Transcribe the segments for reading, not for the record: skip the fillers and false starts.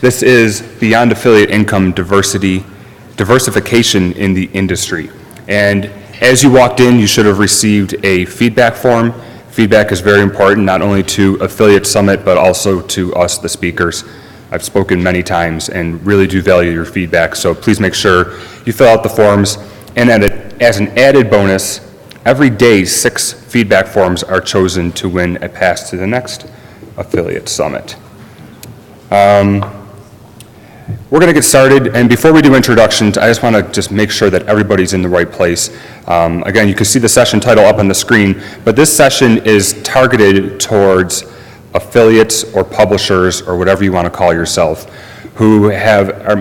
This is Beyond Affiliate Income Diversification in the Industry. And as you walked in, you should have received a feedback form. Feedback is very important, not only to Affiliate Summit, but also to us, the speakers. I've spoken many times and really do value your feedback, so please make sure you fill out the forms. And as an added bonus, every day 6 feedback forms are chosen to win a pass to the next Affiliate Summit. We're going to get started, and before we do introductions, I just want to make sure that everybody's in the right place. Again, you can see the session title up on the screen, but this session is targeted towards affiliates or publishers or whatever you want to call yourself who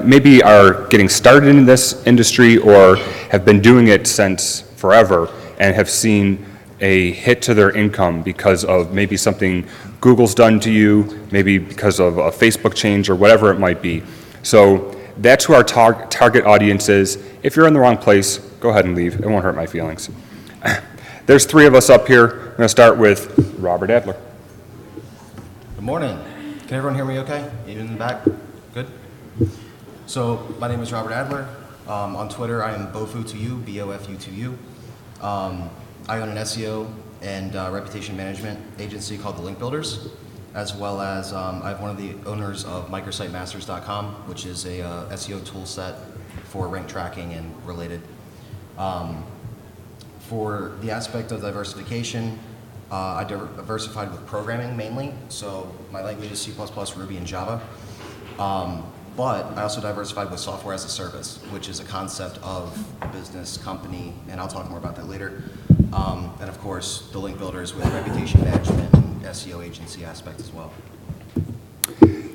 maybe are getting started in this industry or have been doing it since forever and have seen a hit to their income because of maybe something Google's done to you, maybe because of a Facebook change or whatever it might be. So that's who our target audience is. If you're in the wrong place, go ahead and leave. It won't hurt my feelings. There's 3 of us up here. I'm going to start with Robert Adler. Good morning. Can everyone hear me okay? Even in the back? Good? So my name is Robert Adler. On Twitter, I am Bofu2U, B-O-F-U2U. I own an SEO and reputation management agency called The Link Builders, as well as I'm one of the owners of micrositemaster's.com, which is a SEO tool set for rank tracking and related. For the aspect of diversification, I diversified with programming mainly, so my language is C++, Ruby, and Java. But I also diversified with software as a service, which is a concept of a business company, and I'll talk more about that later. And of course, the link builders with reputation management and SEO agency aspect as well.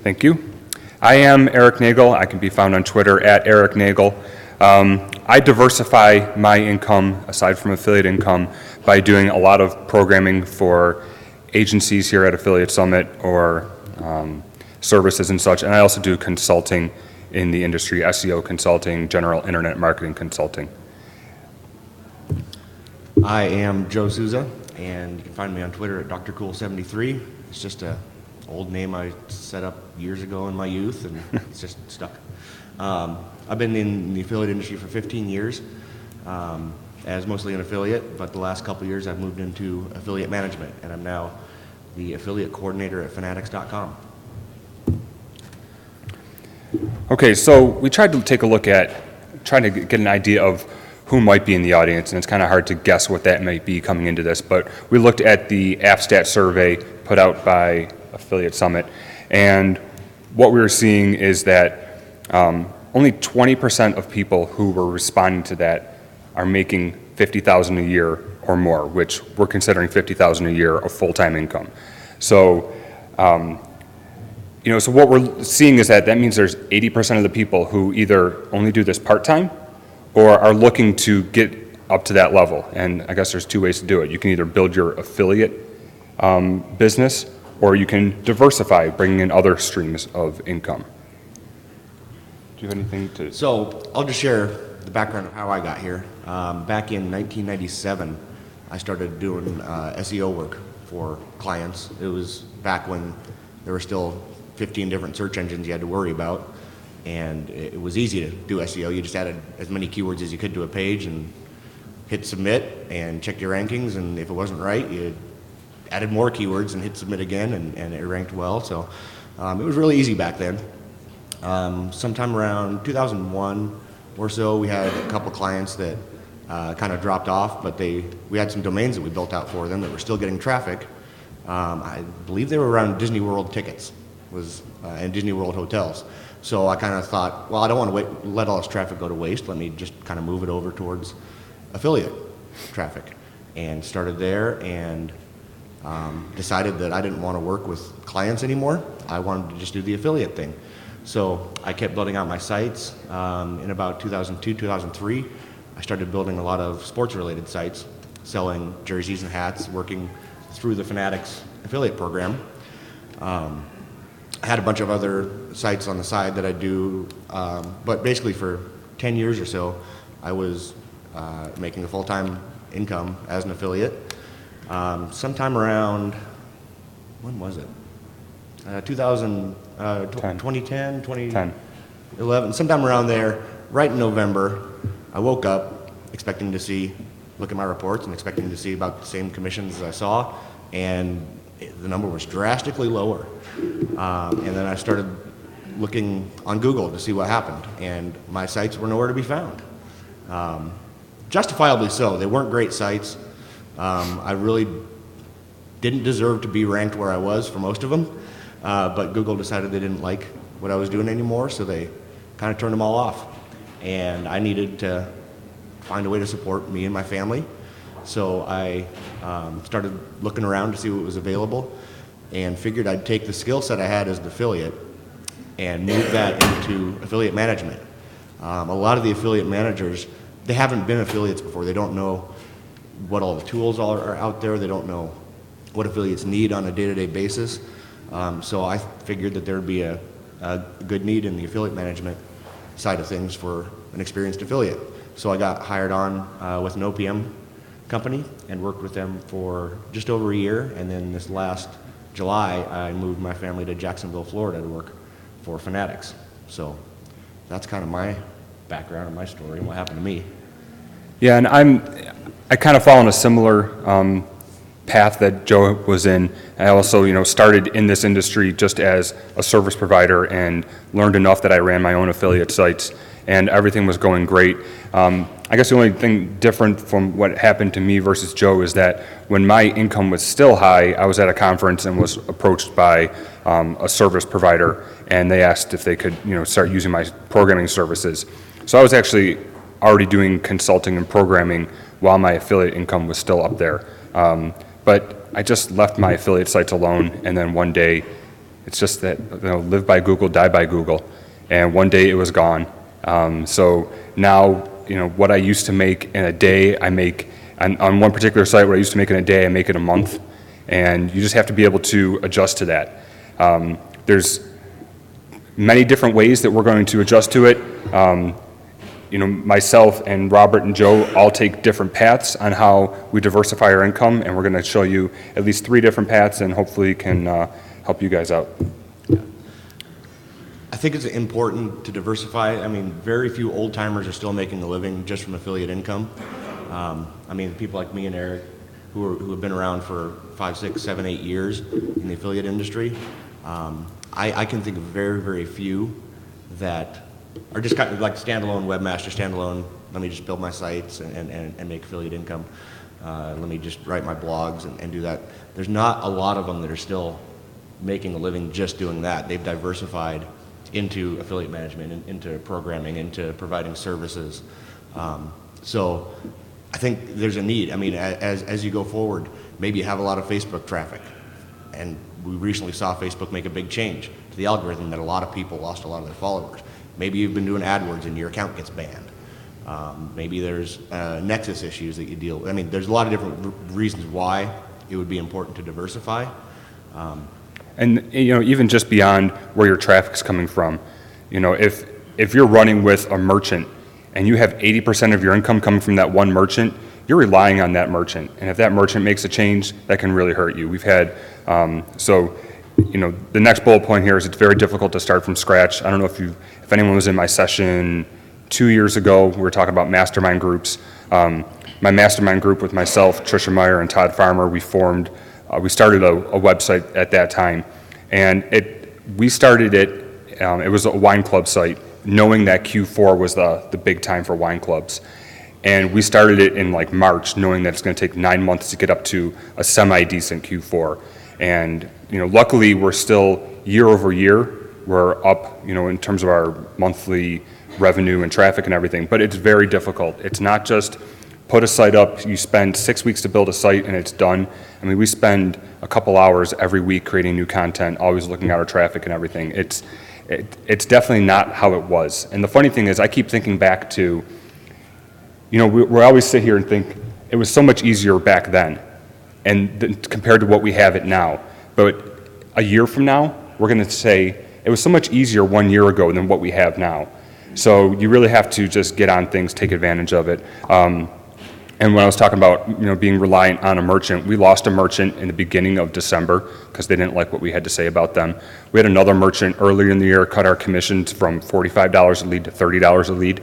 Thank you. I am Eric Nagel. I can be found on Twitter at Eric Nagel. I diversify my income, aside from affiliate income, by doing a lot of programming for agencies here at Affiliate Summit or services and such, and I also do consulting in the industry, SEO consulting, general internet marketing consulting. I am Joe Souza, and you can find me on Twitter at drcool73. It's just an old name I set up years ago in my youth, and it's just stuck. I've been in the affiliate industry for 15 years, as mostly an affiliate, but the last couple of years I've moved into affiliate management, and I'm now the affiliate coordinator at fanatics.com. Okay, so we tried to take a look at, trying to get an idea of who might be in the audience, and it's kind of hard to guess what that might be coming into this, but we looked at the AppStat survey put out by Affiliate Summit, and what we were seeing is that only 20% of people who were responding to that are making $50,000 a year or more, which we're considering $50,000 a year of full-time income. So, so what we're seeing is that means there's 80% of the people who either only do this part-time or are looking to get up to that level. And I guess there's 2 ways to do it. You can either build your affiliate business, or you can diversify, bringing in other streams of income. Do you have anything to? So I'll just share the background of how I got here. Back in 1997, I started doing SEO work for clients. It was back when there were still 15 different search engines you had to worry about, and it was easy to do SEO. You just added as many keywords as you could to a page and hit submit and check your rankings, and if it wasn't right, you added more keywords and hit submit again, and it ranked well. So it was really easy back then. Sometime around 2001 or so, we had a couple clients that kind of dropped off, but we had some domains that we built out for them that were still getting traffic. I believe they were around Disney World tickets and Disney World hotels. So I kind of thought, well, I don't want to let all this traffic go to waste. Let me just kind of move it over towards affiliate traffic, and started there, and decided that I didn't want to work with clients anymore. I wanted to just do the affiliate thing. So I kept building out my sites. In about 2002, 2003, I started building a lot of sports-related sites, selling jerseys and hats, working through the Fanatics affiliate program. I had a bunch of other sites on the side that I do, but basically for 10 years or so, I was making a full-time income as an affiliate. Sometime around, when was it? 2010, 10. 2011, sometime around there, right in November, I woke up expecting to look at my reports and expecting to see about the same commissions as I saw, and the number was drastically lower. And then I started looking on Google to see what happened, and my sites were nowhere to be found. Justifiably so. They weren't great sites. I really didn't deserve to be ranked where I was for most of them, but Google decided they didn't like what I was doing anymore, so they kind of turned them all off. And I needed to find a way to support me and my family, so I started looking around to see what was available and figured I'd take the skill set I had as an affiliate and move that into affiliate management. A lot of the affiliate managers, they haven't been affiliates before. They don't know what all the tools are out there. They don't know what affiliates need on a day-to-day basis. So I figured that there would be a good need in the affiliate management side of things for an experienced affiliate. So I got hired on with an OPM company and worked with them for just over a year. And then this last July, I moved my family to Jacksonville, Florida to work for Fanatics. So that's kind of my background and my story and what happened to me. Yeah, and I kind of follow in a similar path that Joe was in. I also, started in this industry just as a service provider and learned enough that I ran my own affiliate sites, and everything was going great. I guess the only thing different from what happened to me versus Joe is that when my income was still high, I was at a conference and was approached by a service provider, and they asked if they could, start using my programming services. So I was actually already doing consulting and programming while my affiliate income was still up there. But I just left my affiliate sites alone, and then one day, it's just that, live by Google, die by Google. And one day it was gone. So now, what I used to make in a day, I make, on one particular site, what I used to make in a day, I make in a month. And you just have to be able to adjust to that. There's many different ways that we're going to adjust to it. Myself and Robert and Joe all take different paths on how we diversify our income, and we're going to show you at least 3 different paths, and hopefully can help you guys out. I think it's important to diversify. I mean, very few old timers are still making a living just from affiliate income. People like me and Eric, who have been around for 5, 6, 7, 8 years in the affiliate industry, I can think of very, very few that are just kind of like standalone webmaster, standalone, let me just build my sites and make affiliate income. Let me just write my blogs and do that. There's not a lot of them that are still making a living just doing that. They've diversified into affiliate management, into programming, into providing services. So I think there's a need. I mean, as you go forward, maybe you have a lot of Facebook traffic. And we recently saw Facebook make a big change to the algorithm that a lot of people lost a lot of their followers. Maybe you've been doing AdWords and your account gets banned. Maybe there's Nexus issues that you deal with. I mean, there's a lot of different reasons why it would be important to diversify. And even just beyond where your traffic's coming from, if you're running with a merchant and you have 80% of your income coming from that one merchant, you're relying on that merchant. And if that merchant makes a change, that can really hurt you. We've had, the next bullet point here is it's very difficult to start from scratch. I don't know if anyone was in my session 2 years ago. We were talking about mastermind groups. My mastermind group with myself, Tricia Meyer, and Todd Farmer, we started a website at that time. And we started it, it was a wine club site, knowing that Q4 was the big time for wine clubs. And we started it in like March, knowing that it's going to take 9 months to get up to a semi-decent Q4. And luckily we're still year over year, we're up, in terms of our monthly revenue and traffic and everything. But it's very difficult. It's not just put a site up, you spend 6 weeks to build a site and it's done. I mean, we spend a couple hours every week creating new content, always looking at our traffic and everything. It's definitely not how it was. And the funny thing is, I keep thinking back to, we always sit here and think it was so much easier back then, and compared to what we have it now. But a year from now, we're going to say it was so much easier 1 year ago than what we have now. So you really have to just get on things, take advantage of it. And when I was talking about, being reliant on a merchant, we lost a merchant in the beginning of December because they didn't like what we had to say about them. We had another merchant earlier in the year cut our commissions from $45 a lead to $30 a lead,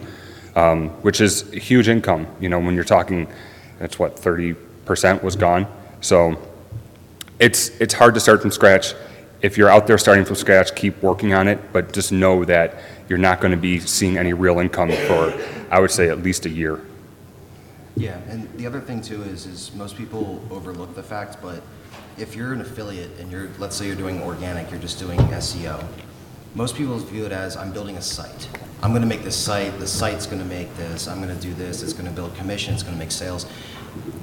which is huge income. When you're talking, that's what, 30% was gone. So it's hard to start from scratch. If you're out there starting from scratch, keep working on it, but just know that you're not going to be seeing any real income for, I would say, at least a year. Yeah, and the other thing too is most people overlook the fact, but if you're an affiliate and let's say you're doing organic, you're just doing SEO, most people view it as, I'm building a site. I'm going to make this site, the site's going to make this, I'm going to do this, it's going to build commission, it's going to make sales.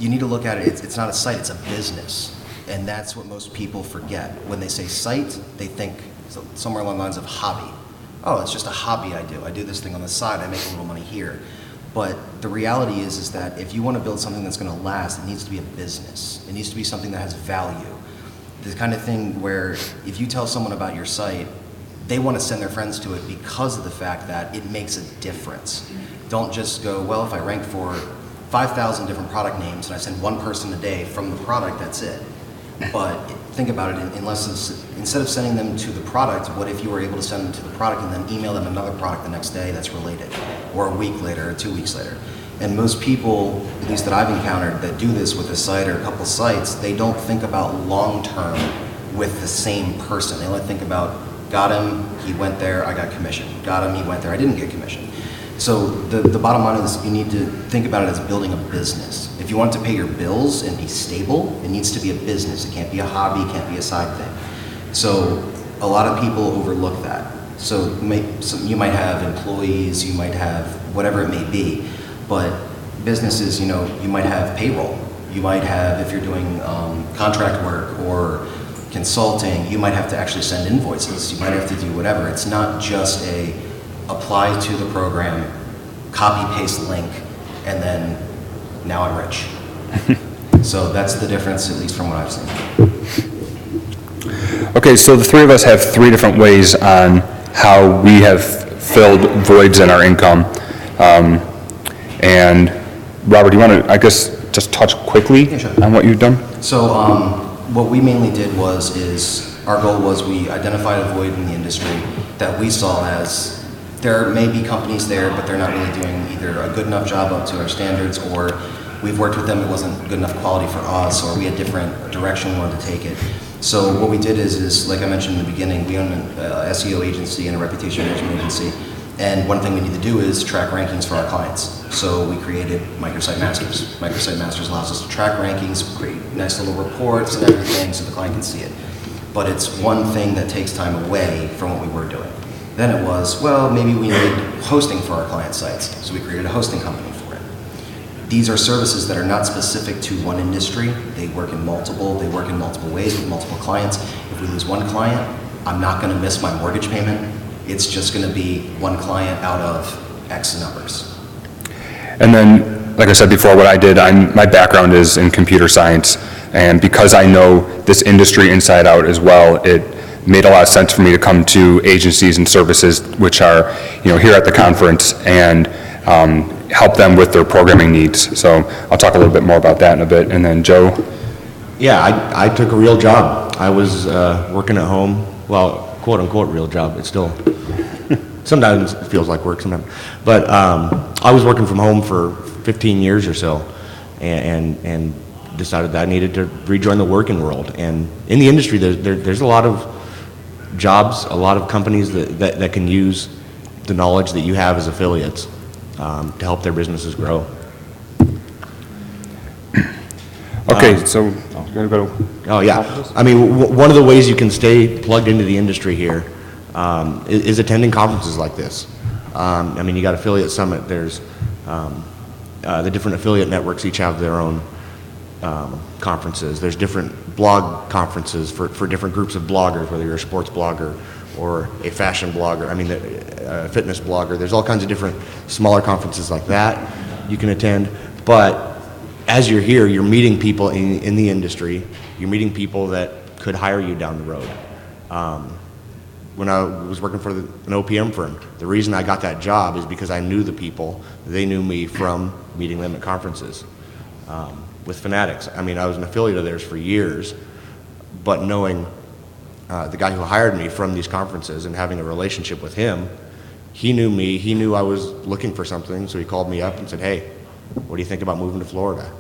You need to look at it, it's not a site, it's a business. And that's what most people forget. When they say site, they think somewhere along the lines of hobby. Oh, it's just a hobby I do. I do this thing on the side, I make a little money here. But the reality is that if you want to build something that's going to last, it needs to be a business. It needs to be something that has value. The kind of thing where if you tell someone about your site, they want to send their friends to it because of the fact that it makes a difference. Don't just go, well, if I rank for 5,000 different product names and I send one person a day from the product, that's it. But think about it, instead of sending them to the product, what if you were able to send them to the product and then email them another product the next day that's related, or a week later, or 2 weeks later? And most people, at least that I've encountered, that do this with a site or a couple sites, they don't think about long-term with the same person. They only think about, got him, he went there, I got commission. Got him, he went there, I didn't get commission. So the bottom line is you need to think about it as building a business. If you want to pay your bills and be stable, it needs to be a business. It can't be a hobby, it can't be a side thing. So a lot of people overlook that. So you might have employees, you might have whatever it may be, but businesses, you might have payroll. You might have, if you're doing contract work or consulting, you might have to actually send invoices. You might have to do whatever. It's not just apply to the program, copy paste link, and then now I'm rich. So that's the difference, at least from what I've seen. Okay, so the three of us have three different ways on how we have filled voids in our income. And Robert, do you want to, I guess, just touch quickly on what you've done? So what we mainly did our goal was we identified a void in the industry that we saw as there may be companies there, but they're not really doing either a good enough job up to our standards, or we've worked with them, it wasn't good enough quality for us, or we had different direction we wanted to take it. So what we did is like I mentioned in the beginning, we own an SEO agency and a reputation management agency, and one thing we need to do is track rankings for our clients. So we created Microsite Masters. Microsite Masters allows us to track rankings, create nice little reports and everything so the client can see it. But it's one thing that takes time away from what we were doing. Then it was, well, maybe we need hosting for our client sites. So we created a hosting company for it. These are services that are not specific to one industry. They work in multiple ways with multiple clients. If we lose one client, I'm not going to miss my mortgage payment. It's just going to be one client out of X numbers. And then, like I said before, what I did, my background is in computer science. And because I know this industry inside out as well, it made a lot of sense for me to come to agencies and services which are, here at the conference and help them with their programming needs. So I'll talk a little bit more about that in a bit. And then Joe? Yeah, I took a real job. I was working at home, well, quote unquote real job. It's still, sometimes it feels like work sometimes. But I was working from home for 15 years or so and decided that I needed to rejoin the working world. And in the industry, there's a lot of jobs, a lot of companies that can use the knowledge that you have as affiliates to help their businesses grow. Okay, so you're going to go to... Oh, yeah. I mean, one of the ways you can stay plugged into the industry here is attending conferences like this. I mean, you got Affiliate Summit. There's the different affiliate networks each have their own conferences. There's different blog conferences for different groups of bloggers, whether you're a sports blogger or a fashion blogger, a fitness blogger. There's all kinds of different smaller conferences like that you can attend. But as you're here, you're meeting people in the industry. You're meeting people that could hire you down the road. When I was working for an OPM firm, the reason I got that job is because I knew the people. They knew me from meeting them at conferences. with Fanatics. I mean, I was an affiliate of theirs for years, but knowing the guy who hired me from these conferences and having a relationship with him, he knew me, he knew I was looking for something, so he called me up and said, hey, what do you think about moving to Florida?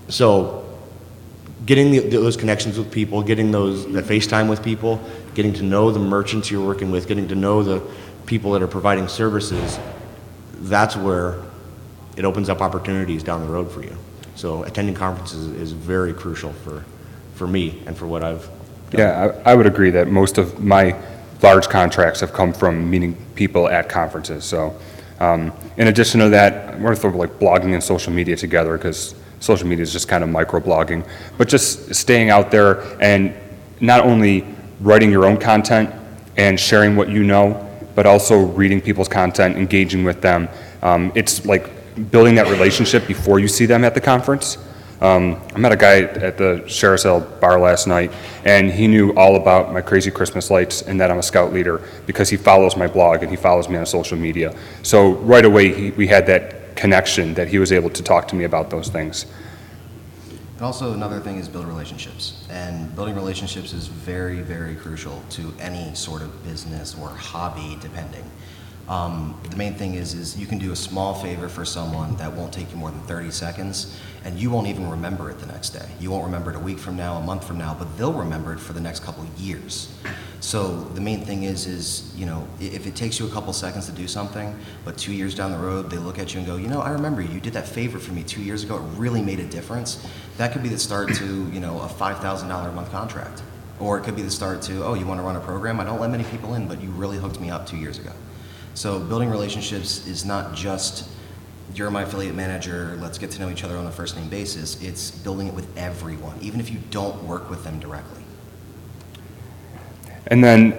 So getting those connections with people, getting that FaceTime with people, getting to know the merchants you're working with, getting to know the people that are providing services, that's where it opens up opportunities down the road for you. So attending conferences is very crucial for me and for what I've done. Yeah, I would agree that most of my large contracts have come from meeting people at conferences. So in addition to that, we're sort of like blogging and social media together, because social media is just kind of micro-blogging, but just staying out there and not only writing your own content and sharing what you know, but also reading people's content, engaging with them. It's like building that relationship before you see them at the conference. I met a guy at the Sheriff's Sale bar last night, and he knew all about my crazy Christmas lights and that I'm a scout leader because he follows my blog and he follows me on social media. So right away, we had that connection that he was able to talk to me about those things. And also another thing is build relationships. And building relationships is very, very crucial to any sort of business or hobby, depending. The main thing is you can do a small favor for someone that won't take you more than 30 seconds, and you won't even remember it the next day. You won't remember it a week from now, a month from now, but they'll remember it for the next couple of years. So the main thing is, you know, if it takes you a couple seconds to do something, but 2 years down the road, they look at you and go, you know, I remember you did that favor for me 2 years ago. It really made a difference. That could be the start to, you know, a $5,000 a month contract. Or it could be the start to, oh, you want to run a program? I don't let many people in, but you really hooked me up 2 years ago. So building relationships is not just, you're my affiliate manager, let's get to know each other on a first name basis. It's building it with everyone, even if you don't work with them directly. And then,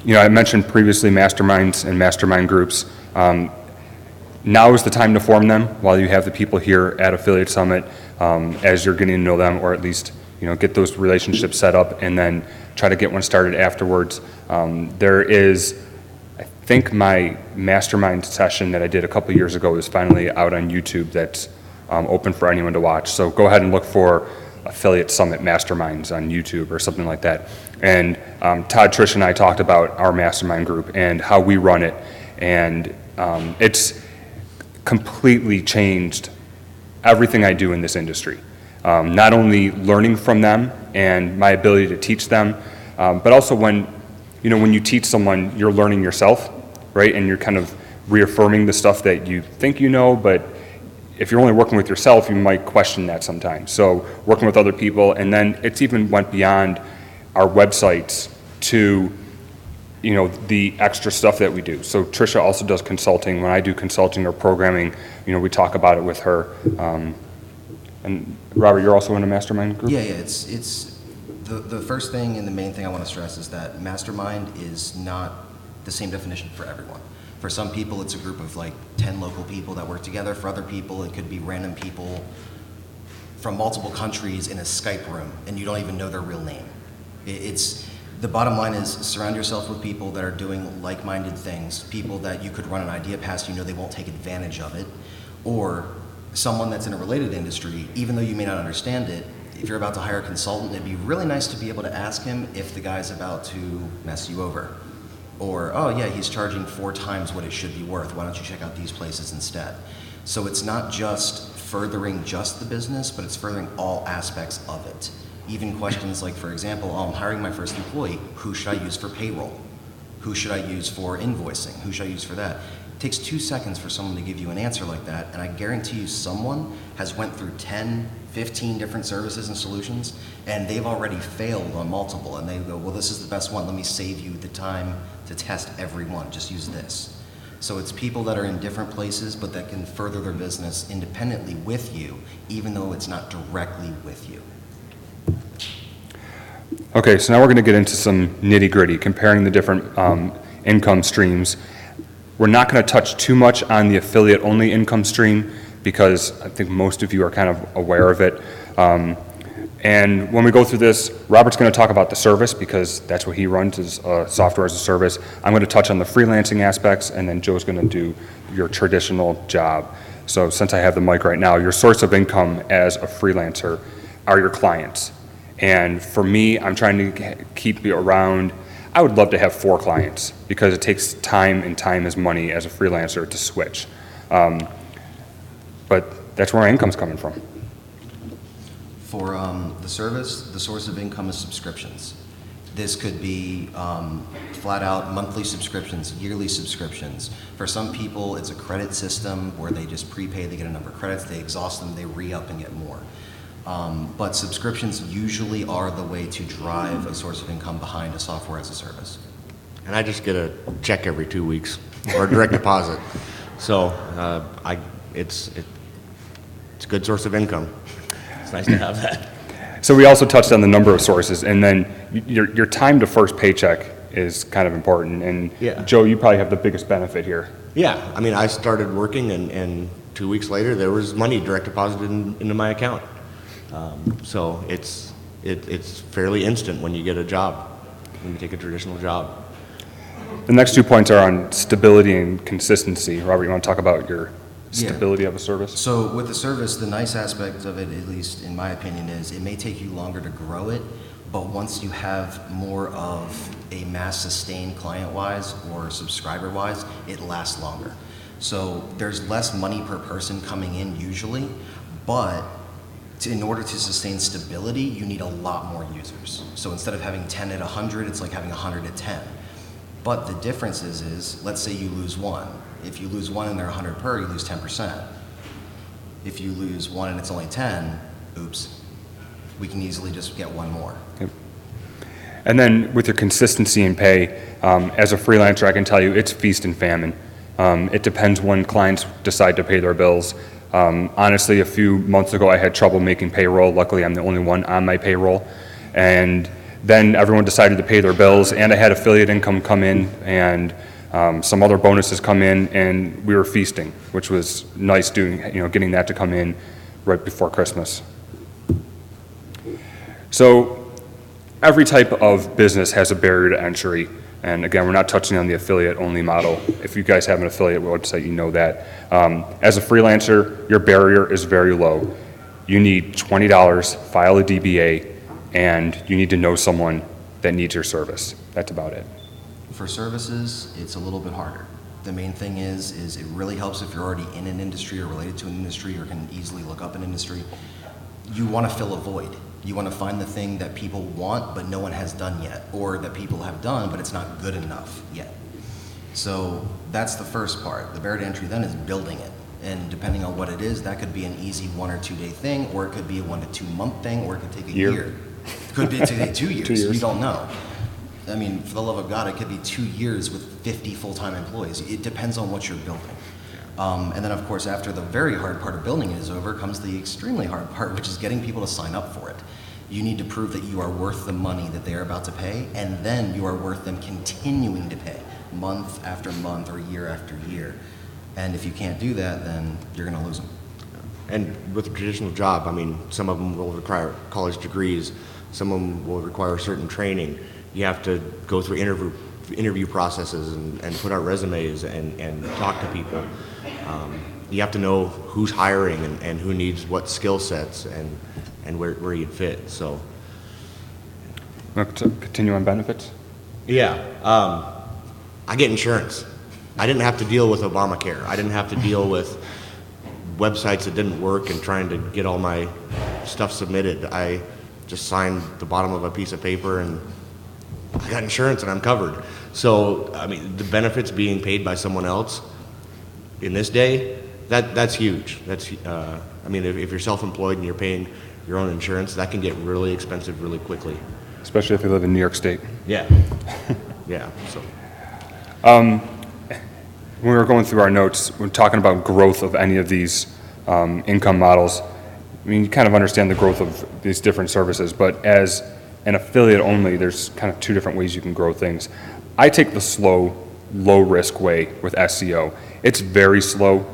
you know, I mentioned previously masterminds and mastermind groups. Now is the time to form them while you have the people here at Affiliate Summit, as you're getting to know them, or at least, you know, get those relationships set up and then try to get one started afterwards. There is, I think my mastermind session that I did a couple years ago is finally out on YouTube. That's open for anyone to watch. So go ahead and look for Affiliate Summit Masterminds on YouTube or something like that. And Todd, Trish, and I talked about our mastermind group and how we run it. And it's completely changed everything I do in this industry. Not only learning from them and my ability to teach them, but also when you teach someone, you're learning yourself, right? And you're kind of reaffirming the stuff that you think you know, but if you're only working with yourself, you might question that sometimes. So working with other people, and then it's even went beyond our websites to, you know, the extra stuff that we do. So Trisha also does consulting. When I do consulting or programming, you know, we talk about it with her. And Robert, you're also in a mastermind group? Yeah, it's the first thing and the main thing I want to stress is that mastermind is not the same definition for everyone. For some people, it's a group of like 10 local people that work together. For other people, it could be random people from multiple countries in a Skype room, and you don't even know their real name. The bottom line is surround yourself with people that are doing like-minded things, people that you could run an idea past, you know they won't take advantage of it, or someone that's in a related industry, even though you may not understand it. If you're about to hire a consultant, it'd be really nice to be able to ask him if the guy's about to mess you over. Or, oh yeah, he's charging 4 times what it should be worth. Why don't you check out these places instead? So it's not just furthering just the business, but it's furthering all aspects of it. Even questions like, for example, I'm hiring my first employee. Who should I use for payroll? Who should I use for invoicing? Who should I use for that? It takes 2 seconds for someone to give you an answer like that, and I guarantee you someone has went through 10, 15 different services and solutions, and they've already failed on multiple, and they go, well, this is the best one. Let me save you the time to test every one. Just use this. So it's people that are in different places, but that can further their business independently with you, even though it's not directly with you. Okay, so now we're going to get into some nitty-gritty, comparing the different income streams. We're not going to touch too much on the affiliate-only income stream because I think most of you are kind of aware of it. And when we go through this, Robert's going to talk about the service because that's what he runs, is software as a service. I'm going to touch on the freelancing aspects, and then Joe's going to do your traditional job. So since I have the mic right now, your source of income as a freelancer are your clients. And for me, I'm trying to keep you around, I would love to have 4 clients because it takes time, and time is money as a freelancer to switch. But that's where my income's coming from. For the service, the source of income is subscriptions. This could be flat out monthly subscriptions, yearly subscriptions. For some people, it's a credit system where they just prepay, they get a number of credits, they exhaust them, they re-up and get more. But subscriptions usually are the way to drive a source of income behind a software as a service. And I just get a check every 2 weeks or a direct deposit. So it's a good source of income. It's nice to have that. So we also touched on the number of sources, and then your time to first paycheck is kind of important. And Yeah. Joe, you probably have the biggest benefit here. Yeah, I mean, I started working, and 2 weeks later, there was money direct deposited into my account. So it's fairly instant when you get a job, when you take a traditional job. The next 2 points are on stability and consistency. Robert, you want to talk about your stability of a service? So with the service, the nice aspect of it, at least in my opinion, is it may take you longer to grow it, but once you have more of a mass sustained client-wise or subscriber-wise, it lasts longer. So there's less money per person coming in usually, but in order to sustain stability, you need a lot more users. So instead of having 10 at 100, it's like having 100 at 10. But the difference is let's say you lose 1. If you lose 1 and they're 100 per, you lose 10%. If you lose 1 and it's only 10, oops, we can easily just get 1 more. Yep. And then with your consistency in pay, as a freelancer, I can tell you it's feast and famine. It depends when clients decide to pay their bills. Honestly, a few months ago, I had trouble making payroll. Luckily, I'm the only one on my payroll. And then everyone decided to pay their bills, and I had affiliate income come in, and some other bonuses come in, and we were feasting, which was nice getting that to come in right before Christmas. So every type of business has a barrier to entry. And again, we're not touching on the affiliate-only model. If you guys have an affiliate website, you know that. As a freelancer, your barrier is very low. You need $20, file a DBA, and you need to know someone that needs your service. That's about it. For services, it's a little bit harder. The main thing is it really helps if you're already in an industry or related to an industry or can easily look up an industry. You want to fill a void. You want to find the thing that people want but no one has done yet, or that people have done but it's not good enough yet. So that's the first part. The barrier to entry then is building it. And depending on what it is, that could be an easy 1 or 2 day thing, or it could be a 1 to 2 month thing, or it could take a year. It could be 2 years. 2 years. You don't know. I mean, for the love of God, it could be 2 years with 50 full-time employees. It depends on what you're building. And then, of course, after the very hard part of building it is over, comes the extremely hard part, which is getting people to sign up for it. You need to prove that you are worth the money that they are about to pay, and then you are worth them continuing to pay month after month or year after year. And if you can't do that, then you're going to lose them. And with a traditional job, I mean, some of them will require college degrees, some of them will require certain training. You have to go through interview processes and put out resumes and talk to people. You have to know who's hiring and who needs what skill sets and where you'd fit. So, Want to continue on benefits? yeah, I get insurance. I didn't have to deal with Obamacare. I didn't have to deal with websites that didn't work and trying to get all my stuff submitted. I just signed the bottom of a piece of paper and I got insurance and I'm covered. So, I mean, the benefits being paid by someone else in this day, that's huge. That's, I mean, if you're self-employed and you're paying your own insurance, that can get really expensive really quickly. Especially if you live in New York State. Yeah. Yeah, so. When we were going through our notes, we're talking about growth of any of these income models. I mean, you kind of understand the growth of these different services, but as an affiliate only, there's kind of 2 different ways you can grow things. I take the slow, low-risk way with SEO. It's very slow.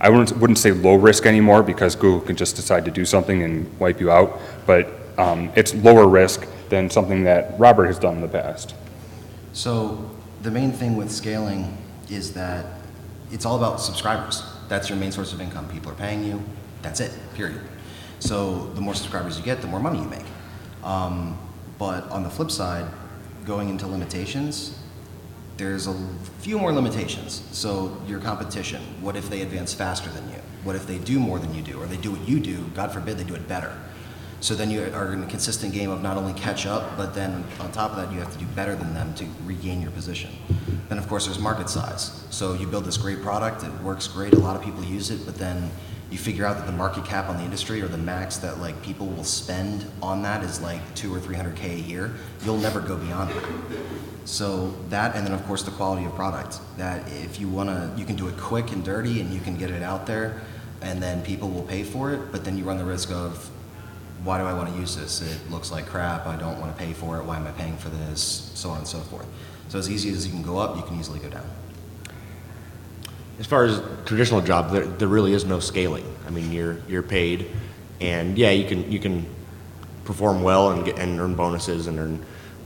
I wouldn't say low risk anymore because Google can just decide to do something and wipe you out, but it's lower risk than something that Robert has done in the past. So the main thing with scaling is that it's all about subscribers. That's your main source of income. People are paying you. That's it, period. So the more subscribers you get, the more money you make. But on the flip side, going into limitations, there's a few more limitations. So your competition, what if they advance faster than you? What if they do more than you do? Or they do what you do, God forbid they do it better. So then you are in a consistent game of not only catch up, but then on top of that, you have to do better than them to regain your position. Then of course there's market size. So you build this great product, it works great, a lot of people use it, but then you figure out that the market cap on the industry, or the max that like people will spend on that, is like 200 or 300K a year. You'll never go beyond that. So that, and then of course the quality of product, that if you wanna, you can do it quick and dirty and you can get it out there and then people will pay for it, but then you run the risk of, why do I want to use this? It looks like crap, I don't want to pay for it, why am I paying for this, so on and so forth. So as easy as you can go up, you can easily go down. As far as traditional job, there really is no scaling. I mean, you're paid, and yeah, you can perform well and earn bonuses and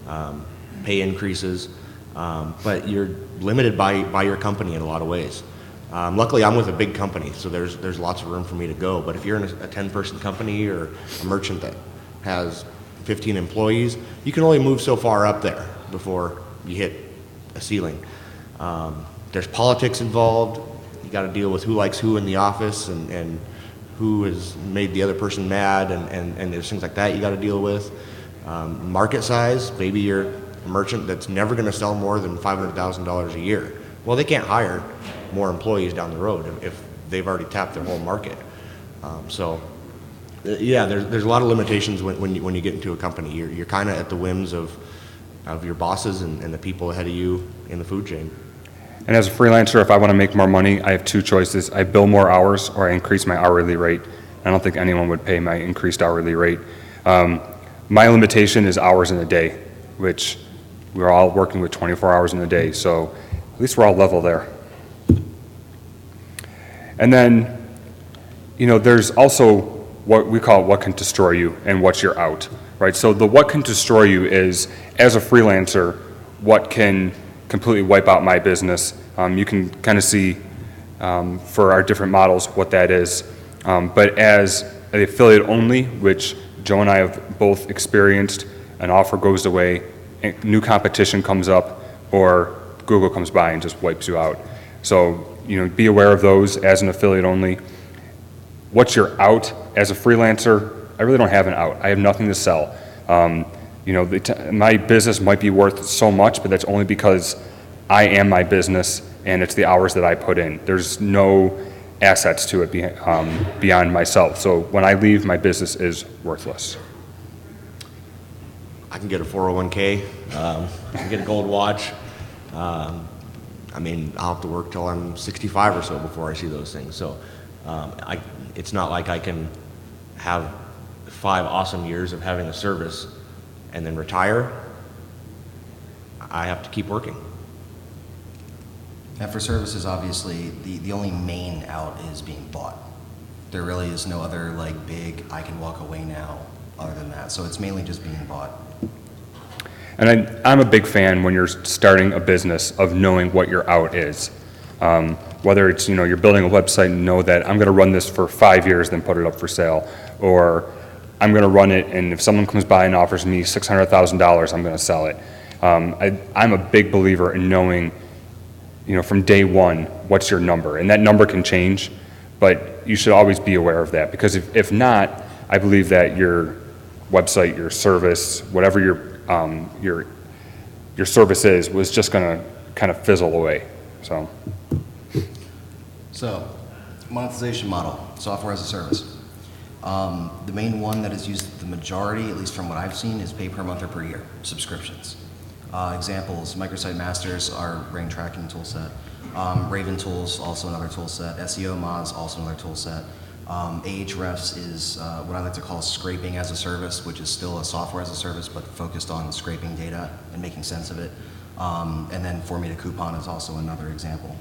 earn pay increases, but you're limited by your company in a lot of ways. Luckily, I'm with a big company, so there's lots of room for me to go. But if you're in a 10-person company or a merchant that has 15 employees, you can only move so far up there before you hit a ceiling. There's politics involved. You got to deal with who likes who in the office and who has made the other person mad, and there's things like that you got to deal with. Market size, maybe you're a merchant that's never going to sell more than $500,000 a year. Well, they can't hire more employees down the road if they've already tapped their whole market. Yeah, there's a lot of limitations when you get into a company. You're kind of at the whims of your bosses and the people ahead of you in the food chain. And as a freelancer, if I want to make more money, I have two choices. I bill more hours or I increase my hourly rate. I don't think anyone would pay my increased hourly rate. My limitation is hours in a day, which we're all working with 24 hours in a day, so at least we're all level there. And then, there's also what we call what can destroy you and what's your out, right? So the what can destroy you is, as a freelancer, what can completely wipe out my business. You can kind of see for our different models what that is. But as an affiliate only, which Joe and I have both experienced, an offer goes away, new competition comes up, or Google comes by and just wipes you out. So, be aware of those as an affiliate only. What's your out as a freelancer? I really don't have an out. I have nothing to sell. My business might be worth so much, but that's only because I am my business and it's the hours that I put in. There's no assets to it beyond myself. So when I leave, my business is worthless. I can get a 401k, I can get a gold watch. I'll have to work till I'm 65 or so before I see those things. So it's not like I can have 5 awesome years of having a service and then retire. I have to keep working. And for services, obviously, the only main out is being bought. There really is no other big, I can walk away now other than that. So it's mainly just being bought. And I'm a big fan when you're starting a business of knowing what your out is. Whether it's, you're building a website and know that I'm going to run this for 5 years, then put it up for sale, or I'm going to run it, and if someone comes by and offers me $600,000, I'm going to sell it. I'm a big believer in knowing, from day one, what's your number, and that number can change, but you should always be aware of that, because if not, I believe that your website, your service, whatever your service is, was just going to kind of fizzle away. So, monetization model, software as a service. The main one that is used the majority, at least from what I've seen, is pay per month or per year, subscriptions. Examples, Microsite Masters, our rank tracking tool set. Raven Tools, also another tool set. SEO Mods, also another tool set. Ahrefs is what I like to call scraping as a service, which is still a software as a service, but focused on scraping data and making sense of it. And then For Me to Coupon is also another example.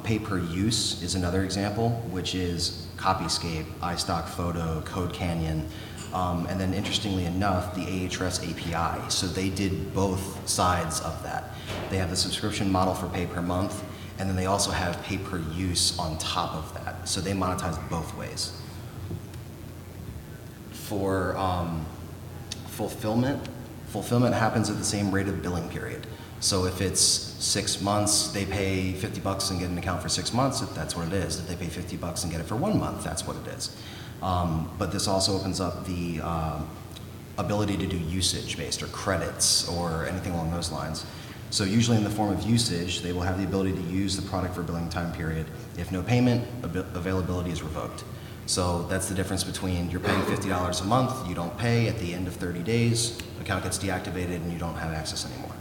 Pay per use is another example, which is Copyscape, iStock Photo, Code Canyon, and then interestingly enough, the Ahrefs API. So they did both sides of that. They have the subscription model for pay per month, And then they also have pay per use on top of that. So they monetize both ways. For fulfillment happens at the same rate of billing period. So if it's 6 months, they pay $50 and get an account for 6 months, if that's what it is. If they pay $50 and get it for 1 month, that's what it is. But this also opens up the ability to do usage-based or credits or anything along those lines. So usually in the form of usage, they will have the ability to use the product for a billing time period. If no payment, availability is revoked. So that's the difference between you're paying $50 a month, you don't pay, at the end of 30 days, account gets deactivated and you don't have access anymore.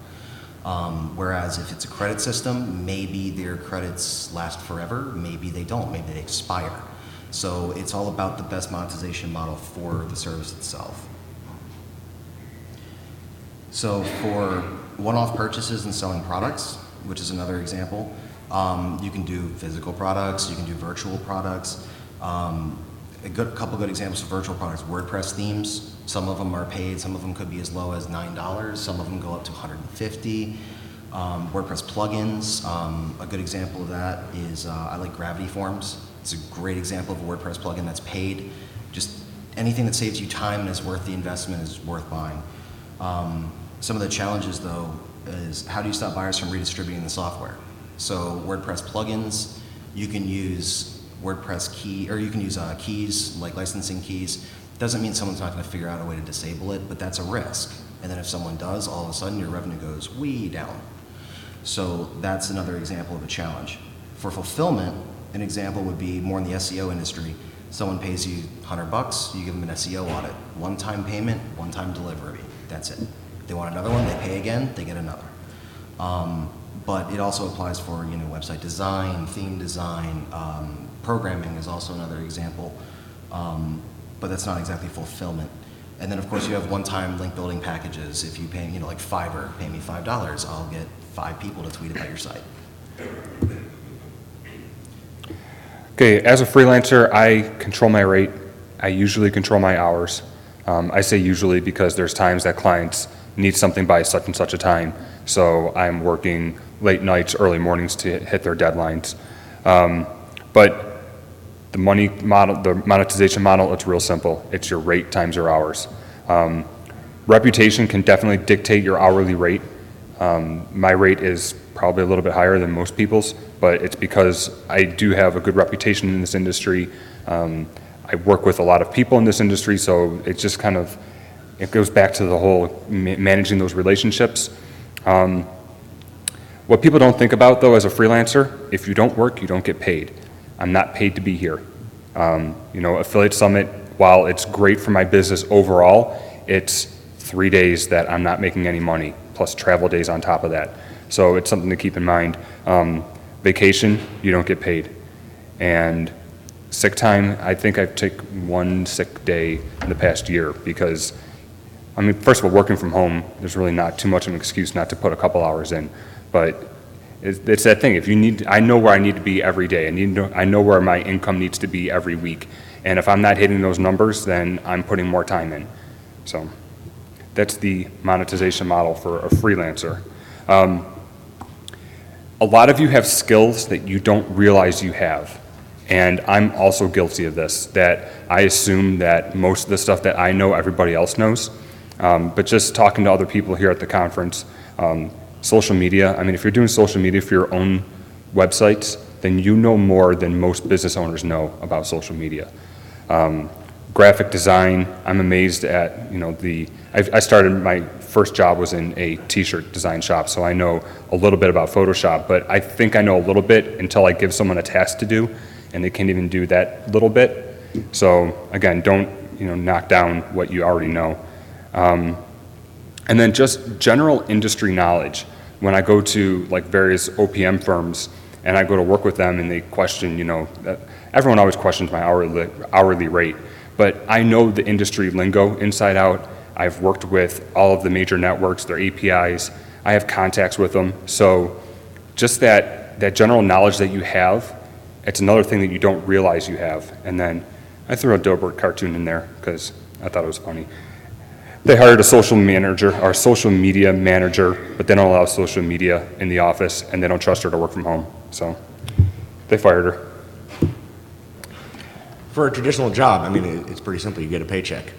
Whereas if it's a credit system, maybe their credits last forever, maybe they don't, maybe they expire. So it's all about the best monetization model for the service itself. So for one-off purchases and selling products, which is another example, you can do physical products, you can do virtual products. Couple good examples of virtual products: WordPress themes. Some of them are paid, some of them could be as low as $9, some of them go up to $150. WordPress plugins, a good example of that is I like Gravity Forms. It's a great example of a WordPress plugin that's paid. Just anything that saves you time and is worth the investment is worth buying. Some of the challenges, though, is how do you stop buyers from redistributing the software? So WordPress plugins, you can use WordPress key, or you can use keys, like licensing keys. Doesn't mean someone's not going to figure out a way to disable it, but that's a risk. And then if someone does, all of a sudden your revenue goes way down. So that's another example of a challenge. For fulfillment, an example would be more in the SEO industry. Someone pays you $100, you give them an SEO audit. One-time payment, one-time delivery. That's it. They want another one, they pay again, they get another. But it also applies for website design, theme design, programming is also another example, but that's not exactly fulfillment. And then of course you have one-time link building packages. If you pay, like Fiverr, pay me $5, I'll get 5 people to tweet about your site. Okay, as a freelancer, I control my rate. I usually control my hours. I say usually because there's times that clients need something by such and such a time. So I'm working late nights, early mornings to hit their deadlines. But the monetization model, it's real simple. It's your rate times your hours. Reputation can definitely dictate your hourly rate. My rate is probably a little bit higher than most people's, but it's because I do have a good reputation in this industry. I work with a lot of people in this industry, so it's just it goes back to the whole managing those relationships. What people don't think about, though, as a freelancer, if you don't work, you don't get paid. I'm not paid to be here. Affiliate Summit, while it's great for my business overall, it's 3 days that I'm not making any money, plus travel days on top of that. So it's something to keep in mind. Vacation, you don't get paid. And sick time, I think I've taken 1 sick day in the past year because, first of all, working from home, there's really not too much of an excuse not to put a couple hours in. But it's that thing. I know where I need to be every day. I know where my income needs to be every week. And if I'm not hitting those numbers, then I'm putting more time in. So that's the monetization model for a freelancer. A lot of you have skills that you don't realize you have. And I'm also guilty of this, that I assume that most of the stuff that I know, everybody else knows. But just talking to other people here at the conference, social media, if you're doing social media for your own websites, then you know more than most business owners know about social media. Graphic design, I'm amazed at, I started, my first job was in a t-shirt design shop, so I know a little bit about Photoshop, but I think I know a little bit until I give someone a task to do, and they can't even do that little bit. So again, don't, knock down what you already know. And then just general industry knowledge. When I go to various OPM firms and I go to work with them and they question, everyone always questions my hourly rate, but I know the industry lingo inside out. I've worked with all of the major networks, their APIs. I have contacts with them. So just that general knowledge that you have, it's another thing that you don't realize you have. And then I threw a Dilbert cartoon in there because I thought it was funny. They hired a social manager, or social media manager, but they don't allow social media in the office, and they don't trust her to work from home. So they fired her. For a traditional job, I mean, it's pretty simple. You get a paycheck.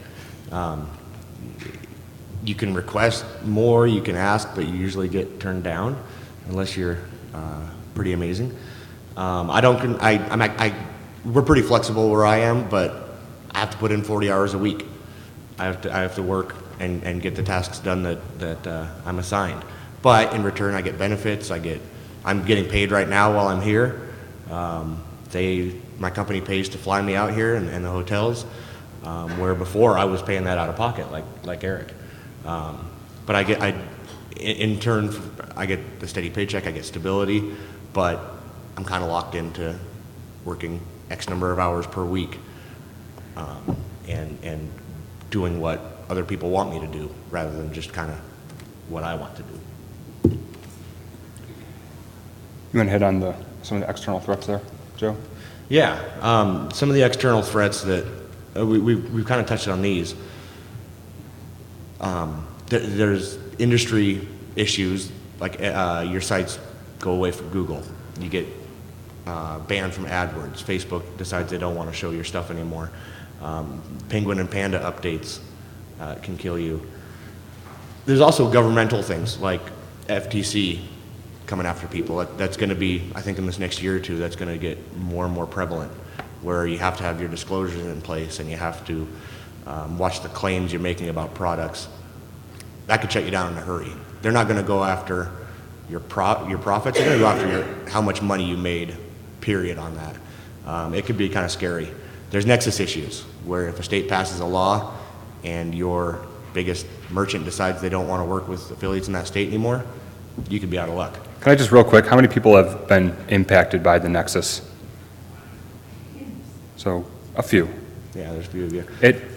You can request more, you can ask, but you usually get turned down unless you're pretty amazing. We're pretty flexible where I am, but I have to put in 40 hours a week. I have to work and get the tasks done that I'm assigned. But in return, I get benefits. I'm getting paid right now while I'm here. My company pays to fly me out here and the hotels, where before I was paying that out of pocket, like Eric. But in turn, I get the steady paycheck. I get stability, but I'm kind of locked into working X number of hours per week, and doing what other people want me to do rather than just kind of what I want to do. You want to hit on some of the external threats there, Joe? Yeah, some of the external threats that we've kind of touched on these. There's industry issues, like your sites go away from Google. You get banned from AdWords. Facebook decides they don't want to show your stuff anymore. Penguin and Panda updates can kill you. There's also governmental things like FTC coming after people. That's going to be, I think in this next year or two, that's going to get more and more prevalent, where you have to have your disclosures in place and you have to watch the claims you're making about products. That could shut you down in a hurry. They're not going to go after your profits. They're going to go after how much money you made, period, on that. It could be kind of scary. There's Nexus issues, where if a state passes a law and your biggest merchant decides they don't want to work with affiliates in that state anymore, you could be out of luck. Can I just real quick, how many people have been impacted by the Nexus? So, a few. Yeah, there's a few of you.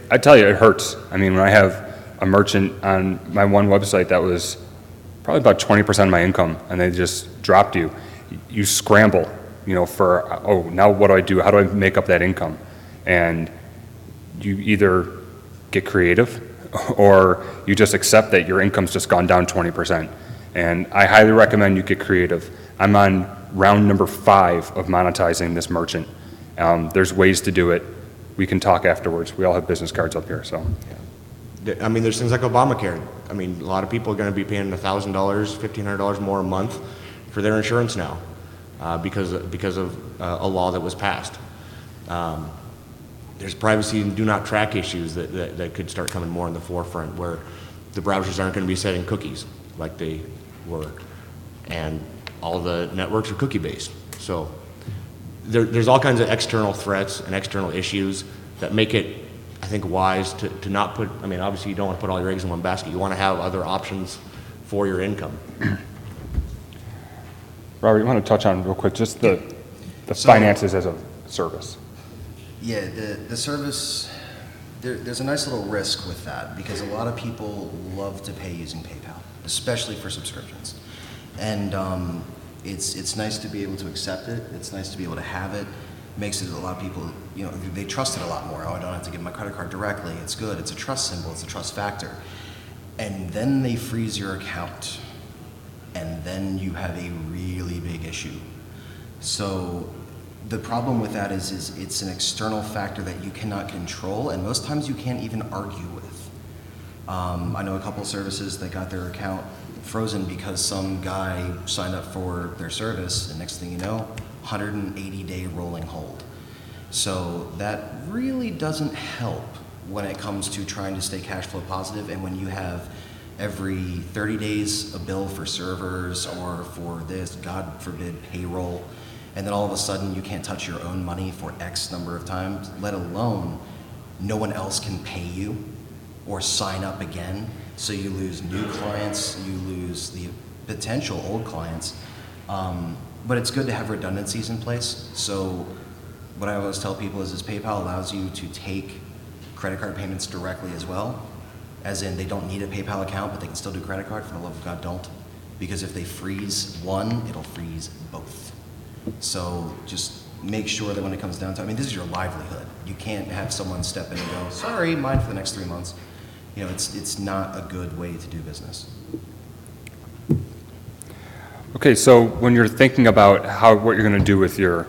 I tell you, it hurts. I mean, when I have a merchant on my one website that was probably about 20% of my income, and they just dropped you, you scramble, for, now what do I do? How do I make up that income? And you either get creative or you just accept that your income's just gone down 20%. And I highly recommend you get creative. I'm on round number 5 of monetizing this merchant. There's ways to do it. We can talk afterwards. We all have business cards up here, so. I mean, there's things like Obamacare. I mean, a lot of people are going to be paying $1,000, $1,500 more a month for their insurance now because of a law that was passed. There's privacy and do not track issues that could start coming more in the forefront, where the browsers aren't going to be setting cookies like they were, and all the networks are cookie based. So there's all kinds of external threats and external issues that make it, I think, wise to not put, I mean, obviously you don't want to put all your eggs in one basket. You want to have other options for your income. Robert, you want to touch on real quick just the finances as a service? Yeah, the service, there's a nice little risk with that, because a lot of people love to pay using PayPal, especially for subscriptions. And it's nice to be able to accept it. It's nice to be able to have it. Makes it a lot of people, they trust it a lot more. Oh, I don't have to give my credit card directly. It's good. It's a trust symbol. It's a trust factor. And then they freeze your account. And then you have a really big issue. So the problem with that is it's an external factor that you cannot control, and most times you can't even argue with. I know a couple of services that got their account frozen because some guy signed up for their service, and next thing you know, 180-day rolling hold. So that really doesn't help when it comes to trying to stay cash flow positive, and when you have every 30 days a bill for servers or for this, God forbid, payroll, and then all of a sudden you can't touch your own money for X number of times, let alone no one else can pay you or sign up again. So you lose new clients, you lose the potential old clients. But it's good to have redundancies in place. So what I always tell people is PayPal allows you to take credit card payments directly as well. As in, they don't need a PayPal account, but they can still do credit card. For the love of God, don't. Because if they freeze one, it'll freeze both. So just make sure that when it comes down to, this is your livelihood. You can't have someone step in and go, sorry, mine for the next 3 months. It's not a good way to do business. Okay, so when you're thinking about what you're going to do with your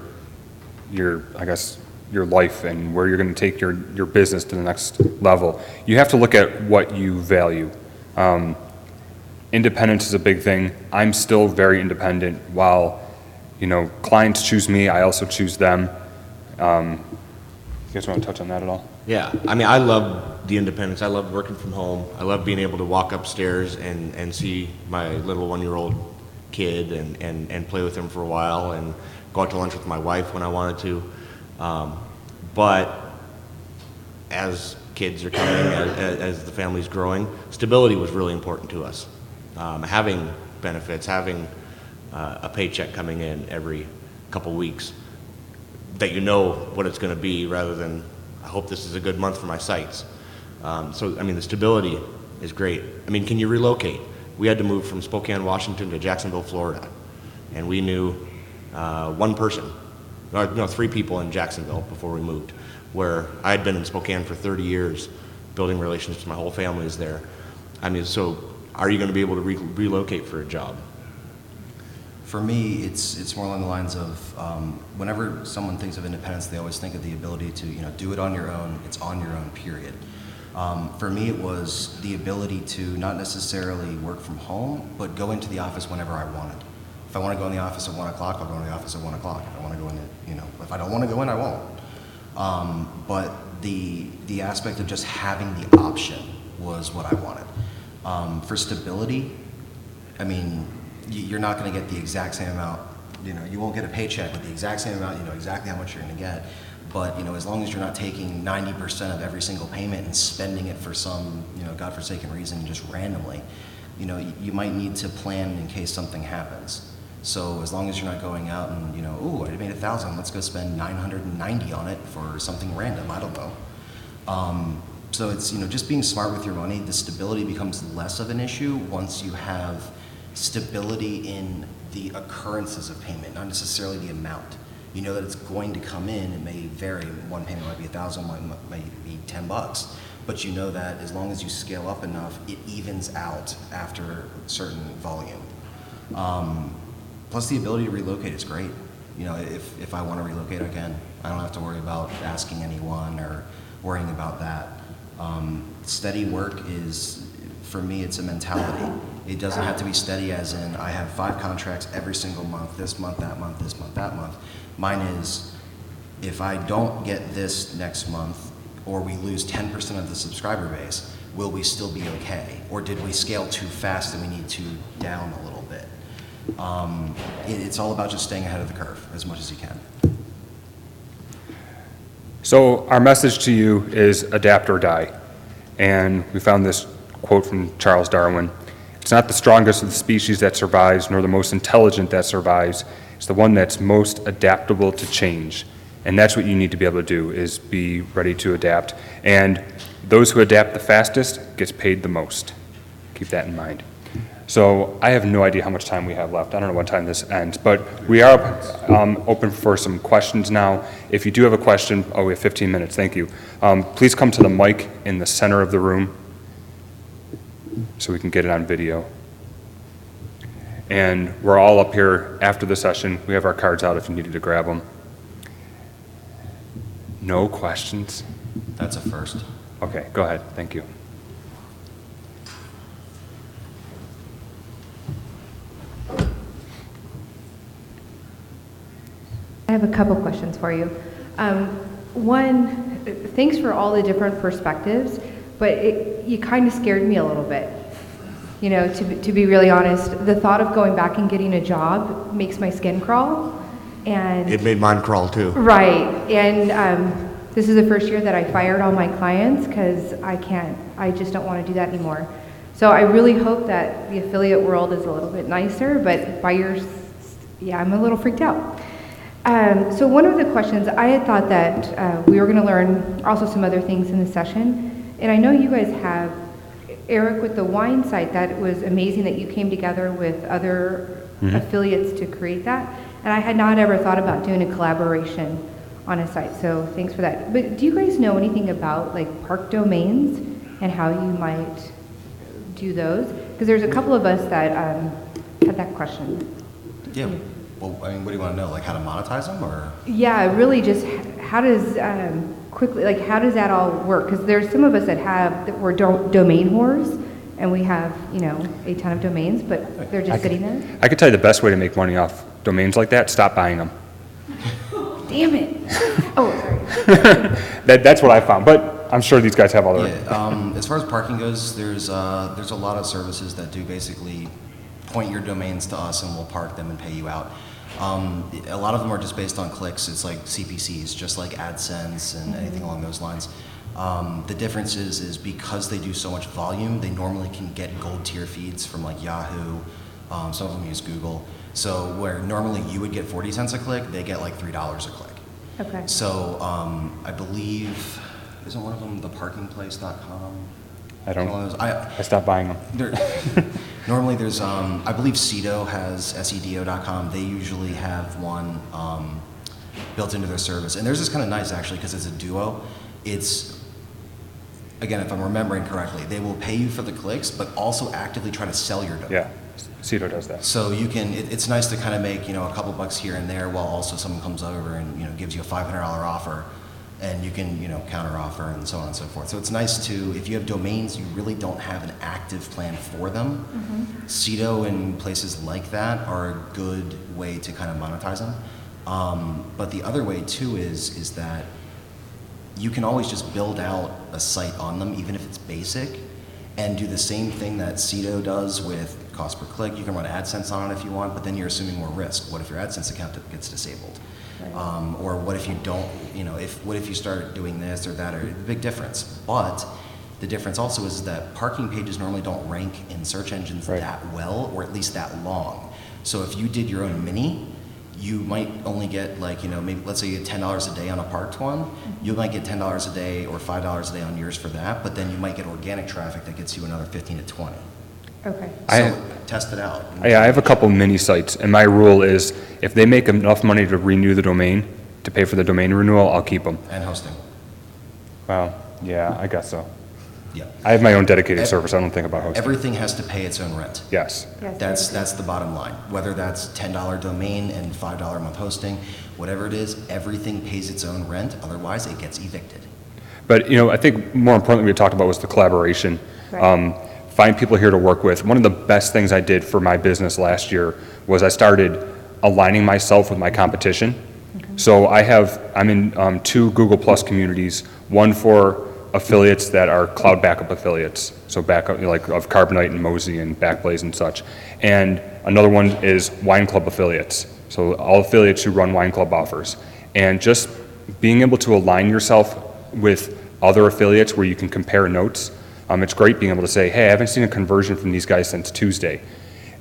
I guess, your life and where you're going to take your business to the next level, you have to look at what you value. Independence is a big thing. I'm still very independent. While, clients choose me, I also choose them. You guys want to touch on that at all? Yeah, I mean, I love the independence. I love working from home. I love being able to walk upstairs and see my little 1-year-old kid and play with him for a while and go out to lunch with my wife when I wanted to. But as kids are coming, as the family's growing, stability was really important to us. Having benefits, having a paycheck coming in every couple weeks, that you know what it's going to be rather than, I hope this is a good month for my sites. So, I mean, the stability is great. I mean, can you relocate? We had to move from Spokane, Washington to Jacksonville, Florida. And we knew one person, or no, 3 people in Jacksonville before we moved, where I had been in Spokane for 30 years, building relationships. My whole family is there. I mean, so are you going to be able to relocate for a job? For me, it's more along the lines of whenever someone thinks of independence, they always think of the ability to do it on your own. It's on your own, period. For me, it was the ability to not necessarily work from home, but go into the office whenever I wanted. If I want to go in the office at 1 o'clock, I'll go in the office at 1 o'clock. If I want to go in, if I don't want to go in, I won't. But the aspect of just having the option was what I wanted. For stability, I mean, you're not going to get the exact same amount. You won't get a paycheck with the exact same amount. You know exactly how much you're going to get. But as long as you're not taking 90% of every single payment and spending it for some godforsaken reason just randomly, you might need to plan in case something happens. So as long as you're not going out and ooh, I made 1,000, let's go spend 990 on it for something random. I don't know. So it's just being smart with your money. The stability becomes less of an issue once you have stability in the occurrences of payment, not necessarily the amount. You know that it's going to come in. It may vary. One payment might be 1,000, one might be $10, but you know that as long as you scale up enough, it evens out after a certain volume. Plus, the ability to relocate is great. If I want to relocate, I can. I don't have to worry about asking anyone or worrying about that. Steady work is, for me, it's a mentality. It doesn't have to be steady as in I have 5 contracts every single month, this month, that month, this month, that month. Mine is, if I don't get this next month, or we lose 10% of the subscriber base, will we still be okay? Or did we scale too fast and we need to down a little bit? It's all about just staying ahead of the curve as much as you can. So our message to you is adapt or die. And we found this quote from Charles Darwin. It's not the strongest of the species that survives, nor the most intelligent that survives. It's the one that's most adaptable to change. And that's what you need to be able to do, is be ready to adapt. And those who adapt the fastest gets paid the most. Keep that in mind. So I have no idea how much time we have left. I don't know what time this ends, but we are open for some questions now. If you do have a question, we have 15 minutes, thank you. Please come to the mic in the center of the room so we can get it on video. And we're all up here after the session. We have our cards out if you needed to grab them. No questions? That's a first. Okay, go ahead, thank you. I have a couple questions for you. One, thanks for all the different perspectives, but you kind of scared me a little bit. To be really honest, the thought of going back and getting a job makes my skin crawl. And It made mine crawl too. right, and this is the first year that I fired all my clients because I just don't want to do that anymore. So I really hope that the affiliate world is a little bit nicer, but I'm a little freaked out. So one of the questions, I had thought that we were going to learn also some other things in the session, and I know you guys have, Eric, with the wine site, that it was amazing that you came together with other affiliates to create that, and I had not ever thought about doing a collaboration on a site, so thanks for that. But do you guys know anything about park domains and how you might do those? Because there's a couple of us that had that question. Yeah. Well, I mean, what do you want to know? Like how to monetize them, or? Yeah, really just how does, quickly, like how does that all work? Because there's some of us that we're domain whores, and we have, you know, a ton of domains, but they're just sitting there. I could tell you the best way to make money off domains like that, stop buying them. Damn it. Oh, sorry. That's what I found, but I'm sure these guys have all their... Yeah. As far as parking goes, there's a lot of services that do basically point your domains to us, and we'll park them and pay you out. A lot of them are just based on clicks. It's like CPCs, just like AdSense and anything along those lines. The difference is because they do so much volume, they normally can get gold tier feeds from like Yahoo. Some of them use Google. So where normally you would get 40 cents a click, they get like $3 a click. Okay. So I believe, isn't one of them theparkingplace.com? I don't... One of those- I stopped buying them. Normally there's, I believe Sedo has sedo.com. They usually have one built into their service. And theirs is kind of nice actually because it's a duo. It's, again, if I'm remembering correctly, they will pay you for the clicks, but also actively try to sell your domain. Yeah, Cito does that. So you can, it's nice to kind of make, you know, a couple bucks here and there while also someone comes over and, you know, gives you a $500 offer. And you can, you know, counter offer and so on and so forth. So it's nice to, if you have domains, you really don't have an active plan for them. Cito and places like that are a good way to kind of monetize them. But the other way too is that you can always just build out a site on them, even if it's basic, and do the same thing that Cito does with cost per click. You can run AdSense on it if you want, but then you're assuming more risk. What if your AdSense account gets disabled? Or what if you don't, you know, what if you start doing this or that, or a big difference. But the difference also is that parking pages normally don't rank in search engines that well, or at least that long. So if you did your own mini, you might only get like, you know, maybe let's say you get $10 a day on a parked one, you might get $10 a day or $5 a day on yours for that, but then you might get organic traffic that gets you another 15 to 20. Okay. So test it out. Yeah, I have a couple mini sites, and my rule is if they make enough money to renew the domain, to pay for the domain renewal, I'll keep them. And hosting. Well, yeah, I guess so. Yeah. I have my own dedicated service. I don't think about hosting. Everything has to pay its own rent. Yes. Yes. That's the bottom line. Whether that's $10 domain and $5 a month hosting, whatever it is, everything pays its own rent. Otherwise, it gets evicted. But, you know, I think more importantly we talked about was the collaboration. Right. Find people here to work with. One of the best things I did for my business last year was I started aligning myself with my competition. So I'm in 2 Google Plus communities, one for affiliates that are cloud backup affiliates, so backup, you know, like of Carbonite and Mozy and Backblaze and such. And another one is wine club affiliates, so all affiliates who run wine club offers. And just being able to align yourself with other affiliates where you can compare notes. It's great being able to say, hey, I haven't seen a conversion from these guys since Tuesday.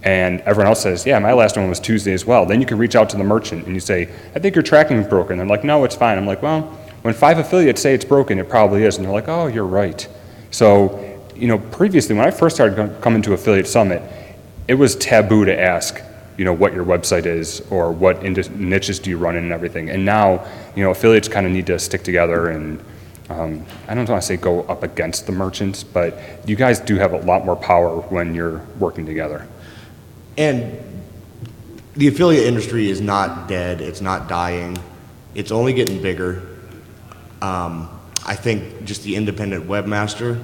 And everyone else says, yeah, my last one was Tuesday as well. Then you can reach out to the merchant and you say, I think your tracking is broken. They're like, no, it's fine. I'm like, well, when 5 affiliates say it's broken, it probably is. And they're like, oh, you're right. So, you know, previously when I first started coming to Affiliate Summit, it was taboo to ask, you know, what your website is or what niches do you run in and everything. And now, you know, affiliates kind of need to stick together and I don't want to say go up against the merchants, but you guys do have a lot more power when you're working together. And the affiliate industry is not dead. It's not dying. It's only getting bigger. I think just the independent webmaster,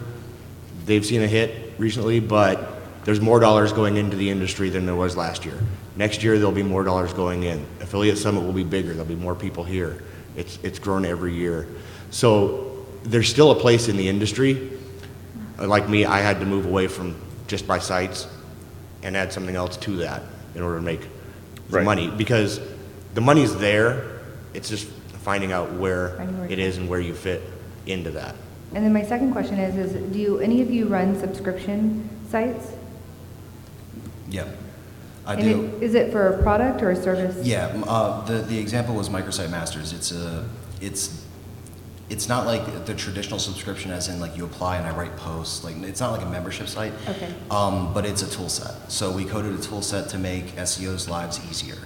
they've seen a hit recently, but there's more dollars going into the industry than there was last year. Next year, there'll be more dollars going in. Affiliate Summit will be bigger. There'll be more people here. It's grown every year. So there's still a place in the industry. Like me, I had to move away from just my sites and add something else to that in order to make the money, because the money's there. It's just finding out where it is and where you fit into that. And then my second question is do any of you run subscription sites? Yeah, I And do. is it for a product or a service? Yeah, the example was Microsite Masters. It's not like the traditional subscription as in like you apply and I write posts. Like it's not like a membership site. Okay. But it's a tool set. So we coded a tool set to make SEOs' lives easier.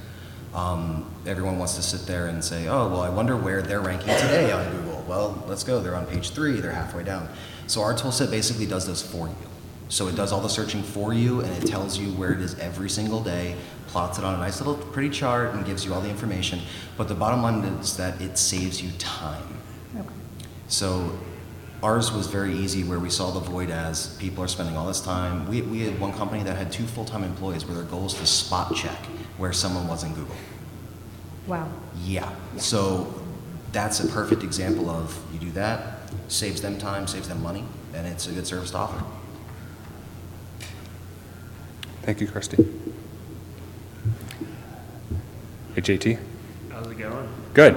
Everyone wants to sit there and say, oh, well, I wonder where they're ranking today on Google. Well, let's go. They're on page 3. They're halfway down. So our tool set basically does this for you. So it does all the searching for you, and it tells you where it is every single day, plots it on a nice little pretty chart, and gives you all the information. But the bottom line is that it saves you time. Okay. So ours was very easy, where we saw the void as people are spending all this time. We had one company that had 2 full-time employees where their goal is to spot check where someone was in Google. Wow. Yeah. So that's a perfect example of, you do that, saves them time, saves them money, and it's a good service to offer. Thank you, Christy. Hey, JT. How's it going? Good.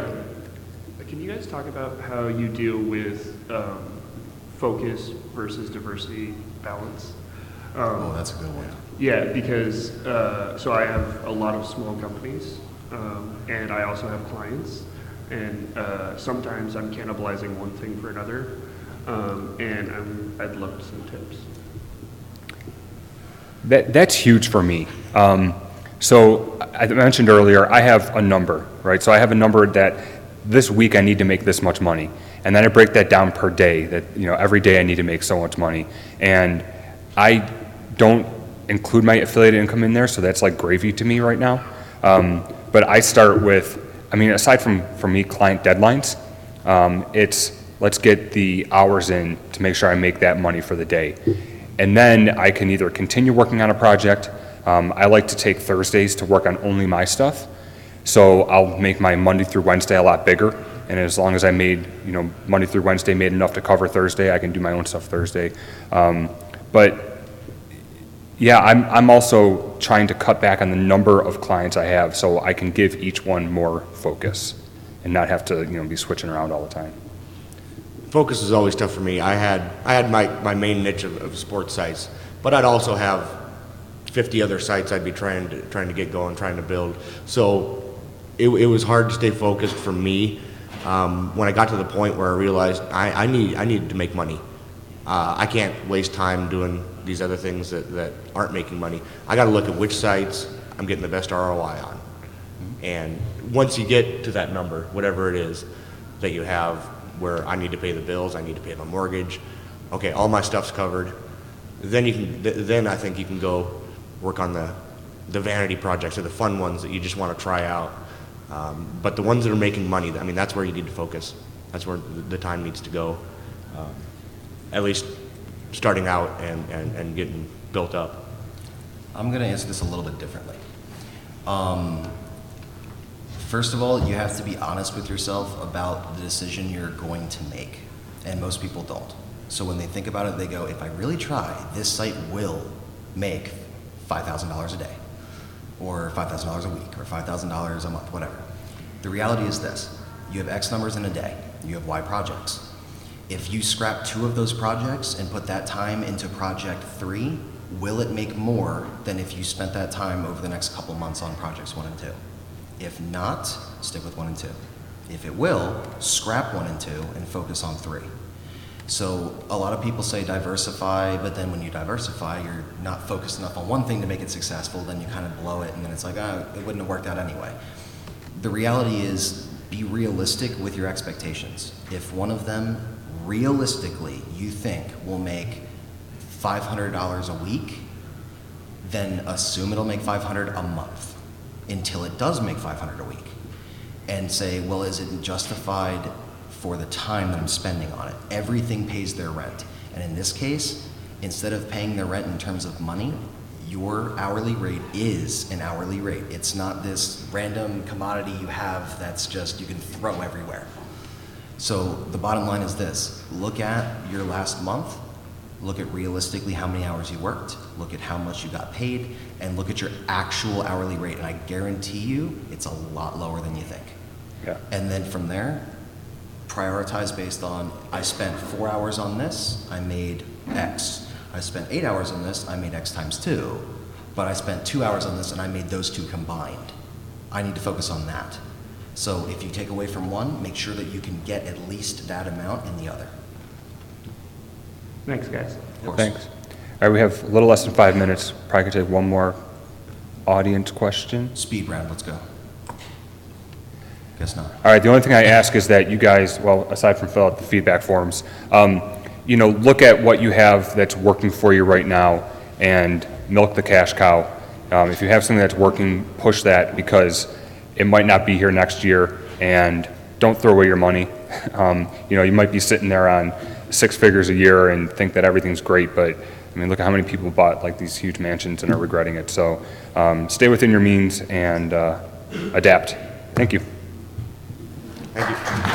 Can you guys talk about how you deal with focus versus diversity balance? Oh, that's a good one. Yeah, because so I have a lot of small companies, and I also have clients, and sometimes I'm cannibalizing one thing for another, and I'd love some tips. That's huge for me. So I mentioned earlier, I have a number, right? So I have a number that this week I need to make this much money. And then I break that down per day, that, you know, every day I need to make so much money. And I don't include my affiliate income in there, so that's like gravy to me right now. But I start with, I mean, aside from, for me, client deadlines, it's let's get the hours in to make sure I make that money for the day. And then I can either continue working on a project. I like to take Thursdays to work on only my stuff. So I'll make my Monday through Wednesday a lot bigger. And as long as I made, you know, Monday through Wednesday made enough to cover Thursday, I can do my own stuff Thursday. But yeah, I'm also trying to cut back on the number of clients I have so I can give each one more focus and not have to, you know, be switching around all the time. Focus is always tough for me. I had my main niche of sports sites, but I'd also have 50 other sites I'd be trying to get going, trying to build. So it was hard to stay focused for me. When I got to the point where I realized I need to make money. I can't waste time doing these other things that aren't making money. I got to look at which sites I'm getting the best ROI on. And once you get to that number, whatever it is that you have, where I need to pay the bills, I need to pay my mortgage, okay, all my stuff's covered, then I think you can go work on the vanity projects or the fun ones that you just want to try out. But the ones that are making money, I mean, that's where you need to focus. That's where the time needs to go, at least starting out and getting built up. I'm going to answer this a little bit differently. First of all, you have to be honest with yourself about the decision you're going to make, and most people don't. So when they think about it, they go, if I really try, this site will make $5,000 a day, or $5,000 a week, or $5,000 a month, whatever. The reality is this: you have X numbers in a day, you have Y projects. If you scrap 2 of those projects and put that time into project 3, will it make more than if you spent that time over the next couple months on projects 1 and 2? If not, stick with 1 and 2. If it will, scrap 1 and 2 and focus on 3. So a lot of people say diversify, but then when you diversify, you're not focused enough on one thing to make it successful, then you kind of blow it, and then it's like, oh, it wouldn't have worked out anyway. The reality is, be realistic with your expectations. If one of them, realistically, you think will make $500 a week, then assume it'll make $500 a month until it does make $500 a week. And say, well, is it justified for the time that I'm spending on it? Everything pays their rent. And in this case, instead of paying their rent in terms of money, your hourly rate is an hourly rate. It's not this random commodity you have that's just you can throw everywhere. So the bottom line is this: look at your last month, look at realistically how many hours you worked, look at how much you got paid, and look at your actual hourly rate. And I guarantee you it's a lot lower than you think. Yeah. And then from there, prioritize based on, I spent 4 hours on this, I made X. I spent 8 hours on this, I made X times 2. But I spent 2 hours on this and I made those 2 combined. I need to focus on that. So if you take away from one, make sure that you can get at least that amount in the other. Thanks, guys. Of course. Thanks. All right, we have a little less than 5 minutes. Probably could take one more audience question. Speed round, let's go. Guess not. All right, the only thing I ask is that you guys, well, aside from fill out the feedback forms, look at what you have that's working for you right now and milk the cash cow. If you have something that's working, push that, because it might not be here next year, and don't throw away your money. You might be sitting there on 6 figures a year and think that everything's great, but I mean, look at how many people bought like these huge mansions and are regretting it. So stay within your means and adapt. Thank you. Thank you.